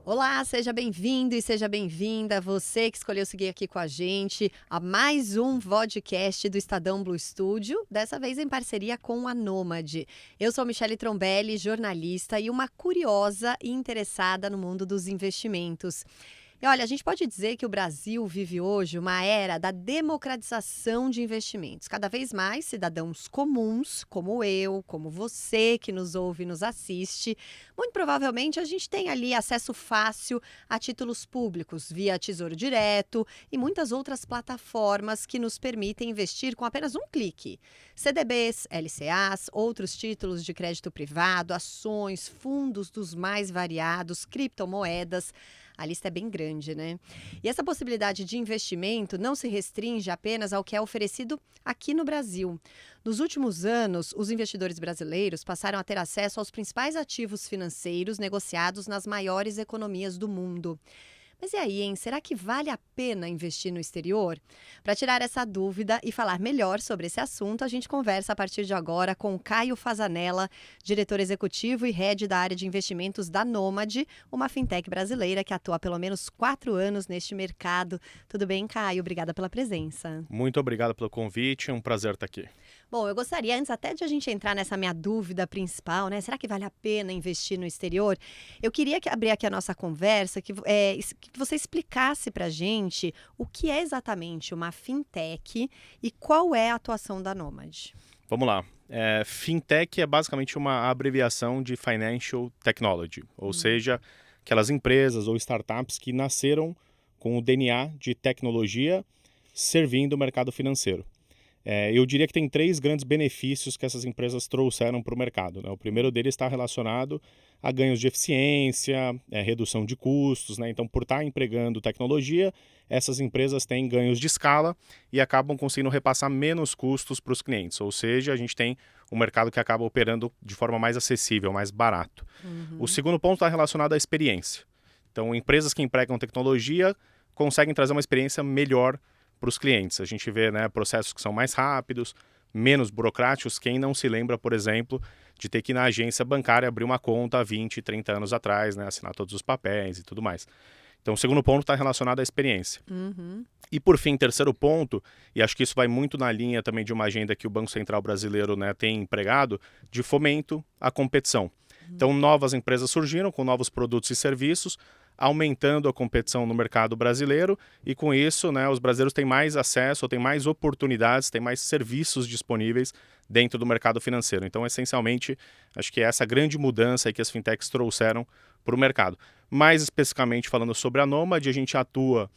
Olá, seja bem-vindo e seja bem-vinda, você que escolheu seguir aqui com a gente, a mais um vodcast do Estadão Blue Studio, dessa vez em parceria com a Nômade. Eu sou Michele Trombelli, jornalista e uma curiosa e interessada no mundo dos investimentos. E olha, a gente pode dizer que o Brasil vive hoje uma era da democratização de investimentos. Cada vez mais cidadãos comuns, como eu, como você que nos ouve e nos assiste, muito provavelmente a gente tem ali acesso fácil a títulos públicos via Tesouro Direto e muitas outras plataformas que nos permitem investir com apenas um clique. CDBs, LCAs, outros títulos de crédito privado, ações, fundos dos mais variados, criptomoedas. A lista é bem grande, né? E essa possibilidade de investimento não se restringe apenas ao que é oferecido aqui no Brasil. Nos últimos anos, os investidores brasileiros passaram a ter acesso aos principais ativos financeiros negociados nas maiores economias do mundo. Mas e aí, hein? Será que vale a pena investir no exterior? Para tirar essa dúvida e falar melhor sobre esse assunto, a gente conversa a partir de agora com Caio Fasanella, diretor executivo e head da área de investimentos da Nômade, uma fintech brasileira que atua há pelo menos 4 anos neste mercado. Tudo bem, Caio? Obrigada pela presença. Muito obrigado pelo convite, é um prazer estar aqui. Bom, eu gostaria, antes até de a gente entrar nessa minha dúvida principal, né? Será que vale a pena investir no exterior? Eu queria abrir aqui a nossa conversa, que você explicasse para a gente o que é exatamente uma fintech e qual é a atuação da Nômade. Vamos lá. Fintech é basicamente uma abreviação de Financial Technology, ou seja, aquelas empresas ou startups que nasceram com o DNA de tecnologia servindo o mercado financeiro. Eu diria que tem 3 grandes benefícios que essas empresas trouxeram para o mercado, né? O primeiro deles está relacionado a ganhos de eficiência, redução de custos, né? Então, por estar empregando tecnologia, essas empresas têm ganhos de escala e acabam conseguindo repassar menos custos para os clientes. Ou seja, a gente tem um mercado que acaba operando de forma mais acessível, mais barato. O segundo ponto está relacionado à experiência. Então, empresas que empregam tecnologia conseguem trazer uma experiência melhor para os clientes. A gente vê, né, processos que são mais rápidos, menos burocráticos. Quem não se lembra, por exemplo, de ter que ir na agência bancária abrir uma conta há 20, 30 anos atrás, né, assinar todos os papéis e tudo mais. Então, o segundo ponto está relacionado à experiência. E, por fim, terceiro ponto, e acho que isso vai muito na linha também de uma agenda que o Banco Central brasileiro, né, tem empregado, de fomento à competição. Então, novas empresas surgiram com novos produtos e serviços, aumentando a competição no mercado brasileiro e com isso, né, os brasileiros têm mais acesso, têm mais oportunidades, têm mais serviços disponíveis dentro do mercado financeiro. Então, essencialmente, acho que é essa grande mudança aí que as fintechs trouxeram para o mercado. Mais especificamente falando sobre a Nômade, a gente atua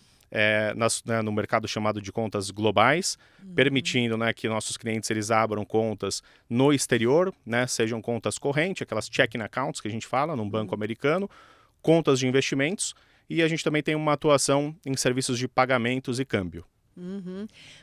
no mercado chamado de contas globais, permitindo, né, que nossos clientes eles abram contas no exterior, né, sejam contas correntes, aquelas checking accounts que a gente fala num banco americano, contas de investimentos, e a gente também tem uma atuação em serviços de pagamentos e câmbio.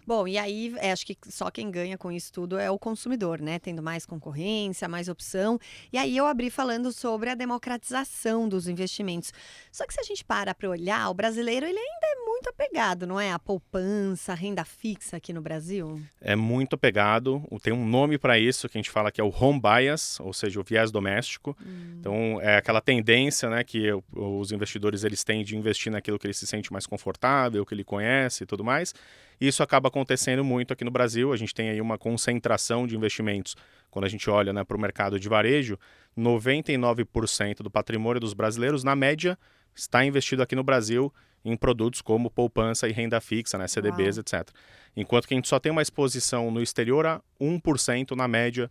Bom, e aí acho que só quem ganha com isso tudo é o consumidor, né? Tendo mais concorrência, mais opção. E aí eu abri falando sobre a democratização dos investimentos. Só que se a gente para olhar, o brasileiro ele ainda é muito apegado, não é? A poupança, a renda fixa aqui no Brasil. É muito apegado, tem um nome para isso que a gente fala que é o home bias, ou seja, o viés doméstico. Então, é aquela tendência, né, que os investidores eles têm de investir naquilo que ele se sente mais confortável, que ele conhece e tudo mais. Isso acaba acontecendo muito aqui no Brasil. A gente tem aí uma concentração de investimentos. Quando a gente olha, né, para o mercado de varejo, 99% do patrimônio dos brasileiros, na média, está investido aqui no Brasil em produtos como poupança e renda fixa, né, CDBs, etc. Enquanto que a gente só tem uma exposição no exterior a 1% na média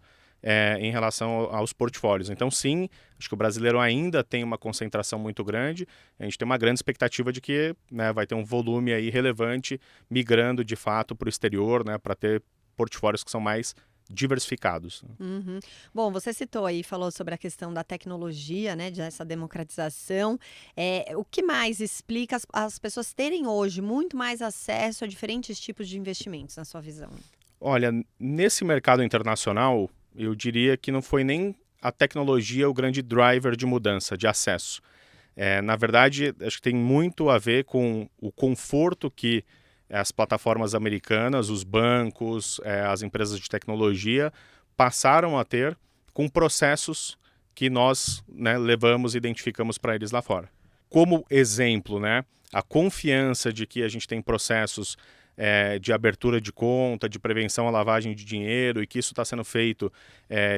em relação aos portfólios. Então, sim, acho que o brasileiro ainda tem uma concentração muito grande. A gente tem uma grande expectativa de que, né, vai ter um volume aí relevante migrando de fato para o exterior, né, para ter portfólios que são mais diversificados. Bom, você citou aí, falou sobre a questão da tecnologia, né, dessa democratização. O que mais explica as pessoas terem hoje muito mais acesso a diferentes tipos de investimentos, na sua visão? Olha, nesse mercado internacional, eu diria que não foi nem a tecnologia o grande driver de mudança, de acesso. Na verdade, acho que tem muito a ver com o conforto que as plataformas americanas, os bancos, as empresas de tecnologia passaram a ter com processos que nós, né, levamos e identificamos para eles lá fora. Como exemplo, né, a confiança de que a gente tem processos de abertura de conta, de prevenção à lavagem de dinheiro e que isso está sendo feito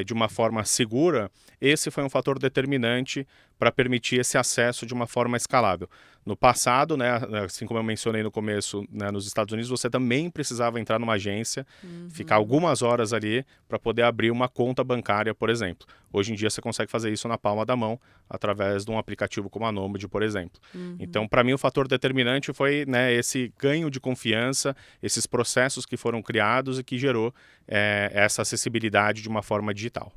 de uma forma segura, esse foi um fator determinante para permitir esse acesso de uma forma escalável. No passado, né, assim como eu mencionei no começo, né, nos Estados Unidos, você também precisava entrar numa agência, ficar algumas horas ali para poder abrir uma conta bancária, por exemplo. Hoje em dia você consegue fazer isso na palma da mão, através de um aplicativo como a Nomad, por exemplo. Então, para mim, o fator determinante foi, né, esse ganho de confiança, esses processos que foram criados e que gerou essa acessibilidade de uma forma digital.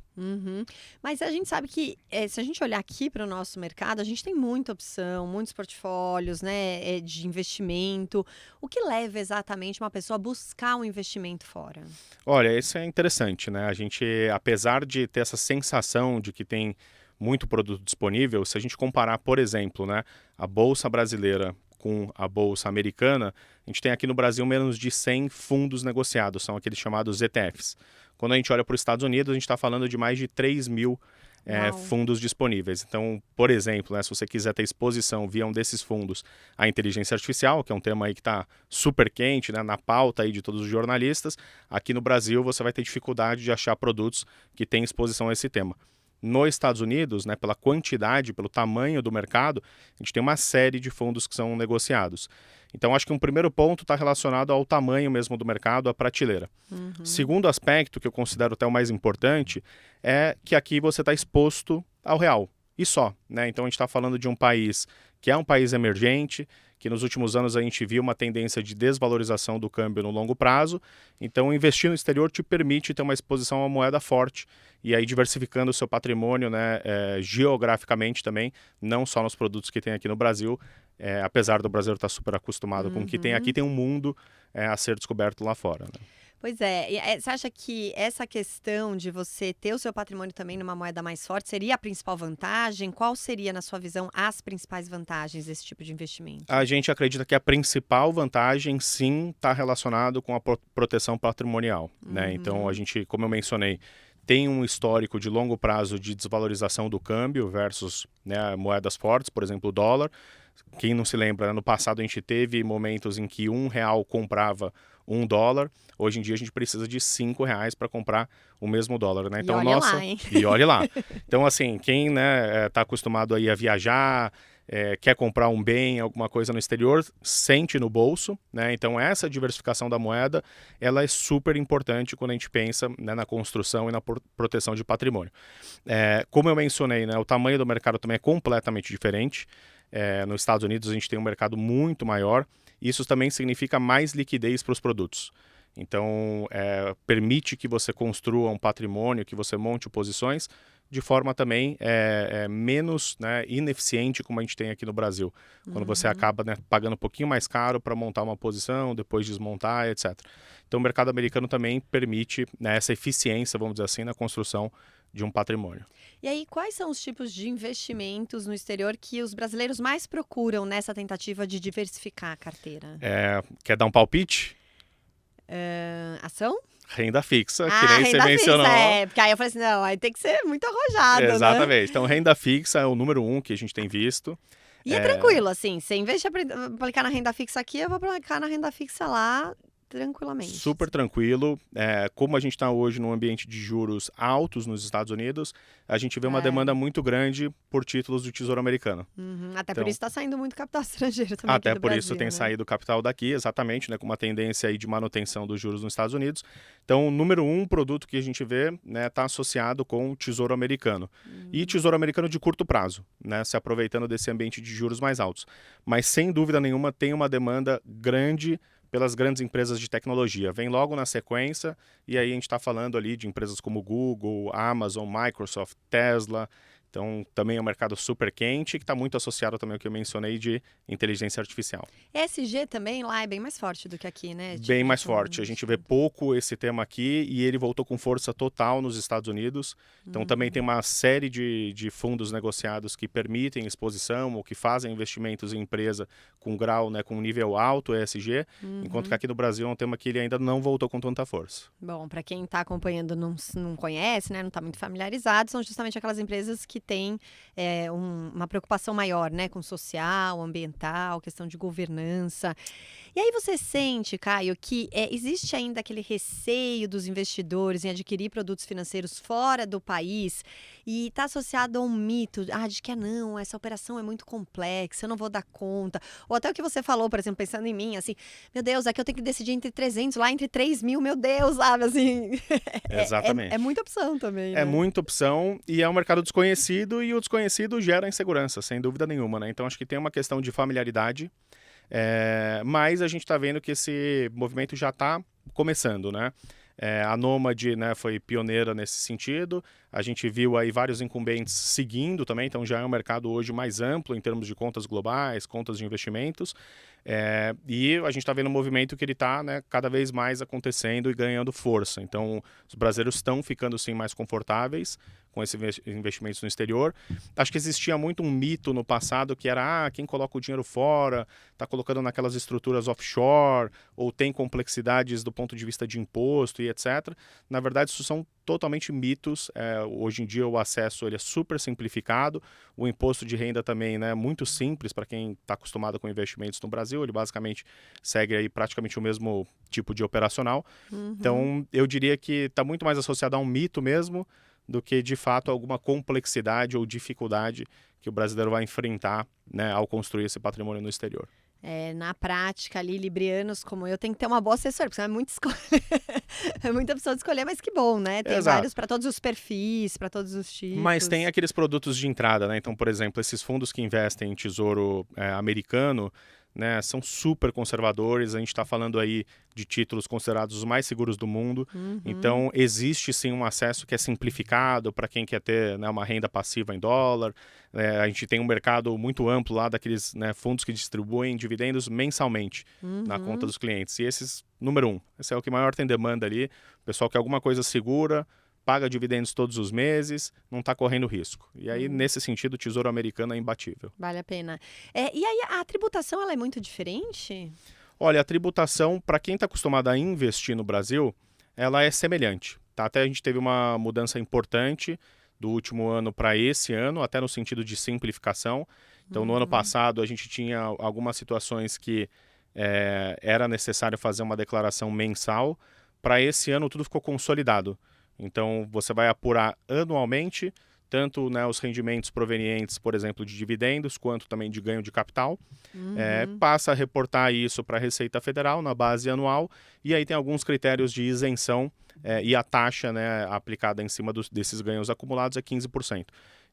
Mas a gente sabe que, se a gente olhar aqui para o nosso mercado, a gente tem muita opção, muitos portfólios, né, de investimento. O que leva exatamente uma pessoa a buscar um investimento fora? Olha, isso é interessante, né? A gente, apesar de ter essa sensação de que tem muito produto disponível, se a gente comparar, por exemplo, né, a Bolsa Brasileira com a Bolsa Americana, a gente tem aqui no Brasil menos de 100 fundos negociados, são aqueles chamados ETFs. Quando a gente olha para os Estados Unidos, a gente está falando de mais de 3 mil fundos disponíveis. Então, por exemplo, né, se você quiser ter exposição via um desses fundos à inteligência artificial, que é um tema aí que está super quente, né, na pauta aí de todos os jornalistas, aqui no Brasil você vai ter dificuldade de achar produtos que têm exposição a esse tema. Nos Estados Unidos, né, pela quantidade, pelo tamanho do mercado, a gente tem uma série de fundos que são negociados. Então, acho que um primeiro ponto está relacionado ao tamanho mesmo do mercado, à prateleira. Segundo aspecto, que eu considero até o mais importante, é que aqui você está exposto ao real, e só, né? Então, a gente está falando de um país que é um país emergente, que nos últimos anos a gente viu uma tendência de desvalorização do câmbio no longo prazo. Então, investir no exterior te permite ter uma exposição a uma moeda forte e aí diversificando o seu patrimônio, né, geograficamente também, não só nos produtos que tem aqui no Brasil, apesar do Brasil estar super acostumado com o que tem aqui, tem um mundo a ser descoberto lá fora, né? Pois é. Você acha que essa questão de você ter o seu patrimônio também numa moeda mais forte seria a principal vantagem? Qual seria, na sua visão, as principais vantagens desse tipo de investimento? A gente acredita que a principal vantagem, sim, está relacionado com a proteção patrimonial, né? Então, a gente, como eu mencionei, tem um histórico de longo prazo de desvalorização do câmbio versus, né, moedas fortes, por exemplo, o dólar. Quem não se lembra, né, no passado a gente teve momentos em que R$1 comprava $1. Hoje em dia a gente precisa de R$5 para comprar o mesmo dólar, né? Então, e olha lá, hein? E olhe lá. Então, assim, quem, né, tá acostumado aí a viajar, quer comprar um bem, alguma coisa no exterior, sente no bolso, né? Então, essa diversificação da moeda, ela é super importante quando a gente pensa, né, na construção e na proteção de patrimônio. Como eu mencionei, né, o tamanho do mercado também é completamente diferente. Nos Estados Unidos a gente tem um mercado muito maior. Isso também significa mais liquidez para os produtos. Então, permite que você construa um patrimônio, que você monte posições de forma também menos, né, ineficiente como a gente tem aqui no Brasil. Quando você acaba, né, pagando um pouquinho mais caro para montar uma posição, depois desmontar, etc. Então, o mercado americano também permite, né, essa eficiência, vamos dizer assim, na construção de um patrimônio. E aí, quais são os tipos de investimentos no exterior que os brasileiros mais procuram nessa tentativa de diversificar a carteira? Quer dar um palpite? Ação? Renda fixa, que nem você renda mencionou. Fixa, porque aí eu falei assim, não, aí tem que ser muito arrojado, né? Exatamente. Então, renda fixa é o número 1 que a gente tem visto. E é tranquilo, assim, se em vez de aplicar na renda fixa aqui, eu vou aplicar na renda fixa lá tranquilamente. Super tranquilo. Como a gente está hoje num ambiente de juros altos nos Estados Unidos, a gente vê uma demanda muito grande por títulos do Tesouro Americano. Até Então, por isso está saindo muito capital estrangeiro também até aqui do por Brasil, isso tem né? saído capital daqui, exatamente, né, com uma tendência aí de manutenção dos juros nos Estados Unidos. Então, o número 1 produto que a gente vê, né, está associado com o Tesouro Americano. E Tesouro Americano de curto prazo, né, se aproveitando desse ambiente de juros mais altos. Mas, sem dúvida nenhuma, tem uma demanda grande pelas grandes empresas de tecnologia. Vem logo na sequência, e aí a gente está falando ali de empresas como Google, Amazon, Microsoft, Tesla. Então, também é um mercado super quente, que está muito associado também ao que eu mencionei de inteligência artificial. ESG também lá é bem mais forte do que aqui, né? Esse tipo Bem de mais fundo, forte. A gente vê estudo. pouco esse tema aqui e ele voltou com força total nos Estados Unidos. Então, também tem uma série de fundos negociados que permitem exposição ou que fazem investimentos em empresa com grau, né, com nível alto ESG, enquanto que aqui no Brasil é um tema que ele ainda não voltou com tanta força. Bom, para quem está acompanhando não conhece, né, não está muito familiarizado, são justamente aquelas empresas que têm uma preocupação maior, né, com social, ambiental, questão de governança. E aí você sente, Caio, que existe ainda aquele receio dos investidores em adquirir produtos financeiros fora do país e está associado a um mito, de que não, essa operação é muito complexa, eu não vou dar conta. Ou até o que você falou, por exemplo, pensando em mim, assim, meu Deus, aqui eu tenho que decidir entre 300, lá entre 3 mil, meu Deus, sabe, assim. É Exatamente. muita opção também, É né? muita opção e é um mercado desconhecido e o desconhecido gera insegurança, sem dúvida nenhuma, né? Então, acho que tem uma questão de familiaridade. Mas a gente está vendo que esse movimento já está começando, né? A Nômade, né, foi pioneira nesse sentido. A gente viu aí vários incumbentes seguindo também, então já é um mercado hoje mais amplo em termos de contas globais, contas de investimentos. E a gente está vendo um movimento que ele está, né, cada vez mais acontecendo e ganhando força. Então, os brasileiros estão ficando sim mais confortáveis com esses investimentos no exterior. Acho que existia muito um mito no passado que era quem coloca o dinheiro fora está colocando naquelas estruturas offshore ou tem complexidades do ponto de vista de imposto e etc. Na verdade, isso são totalmente mitos. Hoje em dia o acesso ele é super simplificado. O imposto de renda também, né, é muito simples para quem está acostumado com investimentos no Brasil. Ele basicamente segue aí praticamente o mesmo tipo de operacional. Então, eu diria que está muito mais associado a um mito mesmo do que, de fato, alguma complexidade ou dificuldade que o brasileiro vai enfrentar, né, ao construir esse patrimônio no exterior. Na prática, ali, librianos como eu, tem que ter uma boa assessora, porque senão é muita escolha. É muita opção de escolher, mas que bom, né? Tem Exato. vários para todos os perfis, para todos os tipos. Mas tem aqueles produtos de entrada, né? Então, por exemplo, esses fundos que investem em tesouro americano, né, são super conservadores. A gente está falando aí de títulos considerados os mais seguros do mundo. Então, existe sim um acesso que é simplificado para quem quer ter, né, uma renda passiva em dólar. A gente tem um mercado muito amplo lá daqueles, né, fundos que distribuem dividendos mensalmente na conta dos clientes. E esses, número um, esse é o que maior tem demanda ali. O pessoal quer alguma coisa segura, paga dividendos todos os meses, não está correndo risco. E aí, nesse sentido, o Tesouro Americano é imbatível. Vale a pena. E aí, a tributação ela é muito diferente? Olha, a tributação, para quem está acostumado a investir no Brasil, ela é semelhante. Tá? Até a gente teve uma mudança importante do último ano para esse ano, até no sentido de simplificação. Então, no ano passado, a gente tinha algumas situações que era necessário fazer uma declaração mensal. Para esse ano, tudo ficou consolidado. Então, você vai apurar anualmente, tanto, né, os rendimentos provenientes, por exemplo, de dividendos, quanto também de ganho de capital. Passa a reportar isso para a Receita Federal na base anual, e aí tem alguns critérios de isenção e a taxa, né, aplicada em cima desses ganhos acumulados é 15%.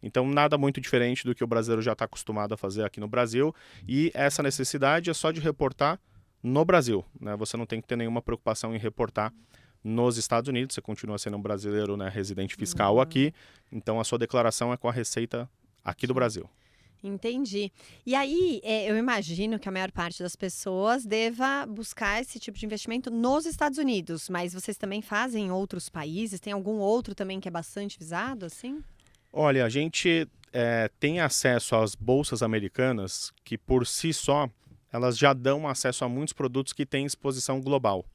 Então, nada muito diferente do que o brasileiro já está acostumado a fazer aqui no Brasil, e essa necessidade é só de reportar no Brasil, né? Você não tem que ter nenhuma preocupação em reportar nos Estados Unidos, você continua sendo um brasileiro, né, residente fiscal aqui, então a sua declaração é com a Receita aqui do Brasil. Entendi. E aí, eu imagino que a maior parte das pessoas deva buscar esse tipo de investimento nos Estados Unidos, mas vocês também fazem em outros países? Tem algum outro também que é bastante visado, assim? Olha, a gente tem acesso às bolsas americanas que, por si só, elas já dão acesso a muitos produtos que têm exposição global.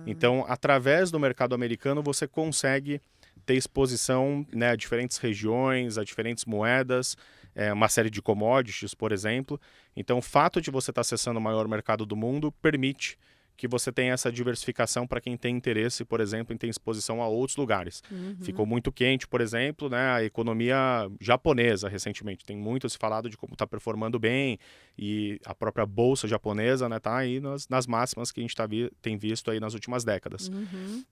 Então, através do mercado americano, você consegue ter exposição, né, a diferentes regiões, a diferentes moedas, uma série de commodities, por exemplo. Então, o fato de você estar acessando o maior mercado do mundo permite que você tenha essa diversificação para quem tem interesse, por exemplo, em ter exposição a outros lugares. Ficou muito quente, por exemplo, né, a economia japonesa recentemente. Tem muito se falado de como está performando bem e a própria bolsa japonesa está aí nas máximas que a gente tem visto aí nas últimas décadas.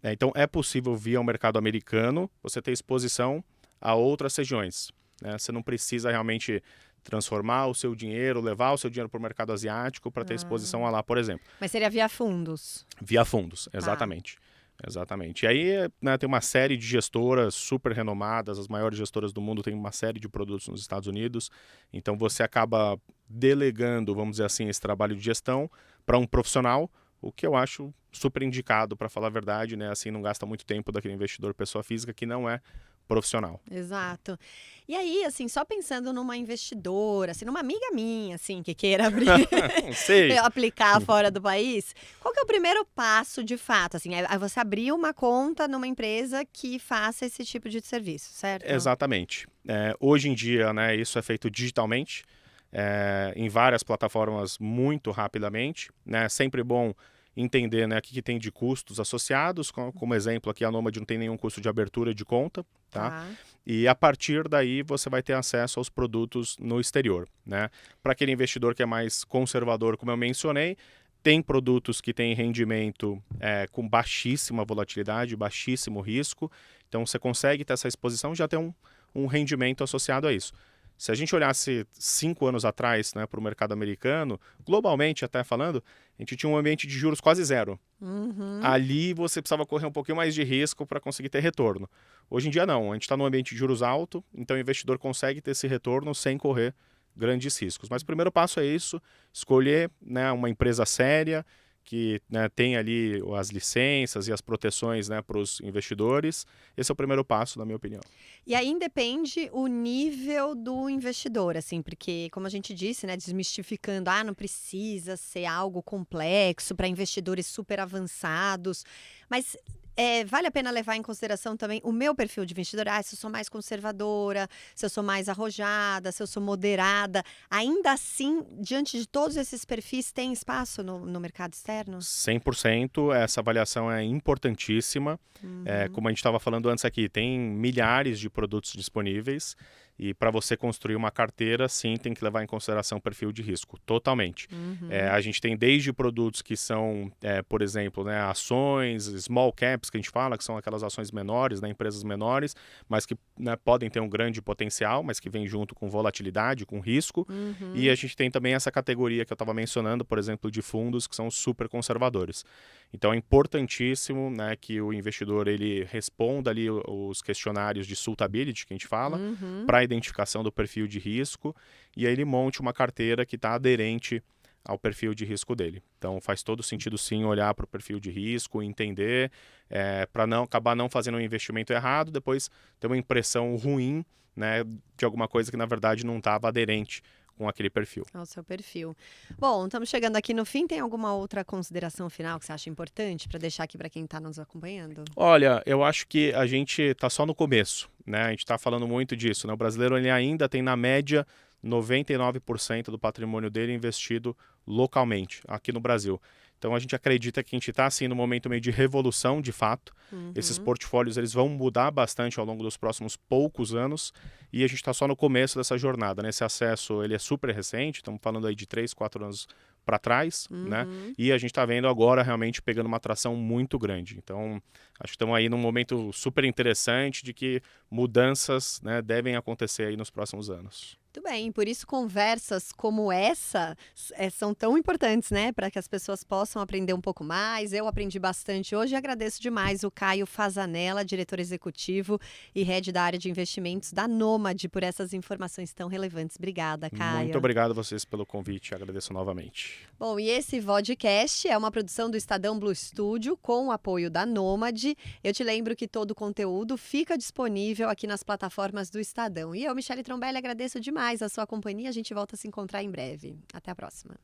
Então, é possível, via o mercado americano, você ter exposição a outras regiões. Né? Você não precisa realmente transformar o seu dinheiro, levar o seu dinheiro para o mercado asiático para ter exposição a lá, por exemplo. Mas seria via fundos? Via fundos, exatamente. Exatamente. E aí, né, tem uma série de gestoras super renomadas, as maiores gestoras do mundo têm uma série de produtos nos Estados Unidos, então você acaba delegando, vamos dizer assim, esse trabalho de gestão para um profissional, o que eu acho super indicado, para falar a verdade, né? Assim, não gasta muito tempo daquele investidor pessoa física que não é profissional. Exato. E aí, assim, só pensando numa investidora, assim, numa amiga minha, assim, que queira abrir, Sei. aplicar fora do país, qual que é o primeiro passo, de fato? Assim, é você abrir uma conta numa empresa que faça esse tipo de serviço, certo? Exatamente. Hoje em dia, né, isso é feito digitalmente, em várias plataformas muito rapidamente, né? É sempre bom entender, né, o que tem de custos associados, como exemplo aqui a Nomad não tem nenhum custo de abertura de conta, tá? E a partir daí você vai ter acesso aos produtos no exterior, né? Para aquele investidor que é mais conservador, como eu mencionei, tem produtos que têm rendimento com baixíssima volatilidade, baixíssimo risco, então você consegue ter essa exposição e já ter um rendimento associado a isso. Se a gente olhasse 5 anos atrás, né, para o mercado americano, globalmente até falando, a gente tinha um ambiente de juros quase zero. Ali você precisava correr um pouquinho mais de risco para conseguir ter retorno. Hoje em dia não, a gente está num ambiente de juros alto, então o investidor consegue ter esse retorno sem correr grandes riscos. Mas o primeiro passo é isso, escolher, né, uma empresa séria, que, né, tem ali as licenças e as proteções, né, para os investidores. Esse é o primeiro passo, na minha opinião. E aí depende o nível do investidor, assim, porque, como a gente disse, né, desmistificando, não precisa ser algo complexo para investidores super avançados, mas vale a pena levar em consideração também o meu perfil de investidor. Se eu sou mais conservadora, se eu sou mais arrojada, se eu sou moderada. Ainda assim, diante de todos esses perfis, tem espaço no mercado externo? 100%, essa avaliação é importantíssima. Como a gente estava falando antes aqui, tem milhares de produtos disponíveis e para você construir uma carteira, sim, tem que levar em consideração o perfil de risco, totalmente. A gente tem desde produtos que são, por exemplo, né, ações, small caps, que a gente fala, que são aquelas ações menores, né, empresas menores, mas que, né, podem ter um grande potencial, mas que vem junto com volatilidade, com risco. E a gente tem também essa categoria que eu estava mencionando, por exemplo, de fundos que são super conservadores. Então é importantíssimo, né, que o investidor ele responda ali os questionários de suitability, que a gente fala, para a identificação do perfil de risco, e aí ele monte uma carteira que está aderente ao perfil de risco dele. Então faz todo sentido sim olhar para o perfil de risco, entender, para não acabar não fazendo um investimento errado, depois ter uma impressão ruim, né, de alguma coisa que na verdade não estava aderente com aquele perfil. Ao seu perfil. Bom, estamos chegando aqui no fim. Tem alguma outra consideração final que você acha importante para deixar aqui para quem está nos acompanhando? Olha, eu acho que a gente está só no começo, né? A gente está falando muito disso, né? O brasileiro ele ainda tem, na média, 99% do patrimônio dele investido localmente, aqui no Brasil. Então a gente acredita que a gente está assim num momento meio de revolução, de fato. Esses portfólios eles vão mudar bastante ao longo dos próximos poucos anos e a gente está só no começo dessa jornada, né? Esse acesso ele é super recente, estamos falando aí de 3, 4 anos para trás, né? E a gente está vendo agora realmente pegando uma atração muito grande. Então acho que estamos aí num momento super interessante de que mudanças, né, devem acontecer aí nos próximos anos. Muito bem, por isso conversas como essa são tão importantes, né? Para que as pessoas possam aprender um pouco mais. Eu aprendi bastante hoje e agradeço demais o Caio Fasanella, diretor executivo e head da área de investimentos da Nomad, por essas informações tão relevantes. Obrigada, Caio. Muito obrigado a vocês pelo convite, agradeço novamente. Bom, e esse vodcast é uma produção do Estadão Blue Studio com o apoio da Nomad. Eu te lembro que todo o conteúdo fica disponível aqui nas plataformas do Estadão. E eu, Michele Trombelli, agradeço demais a sua companhia. A gente volta a se encontrar em breve. Até a próxima.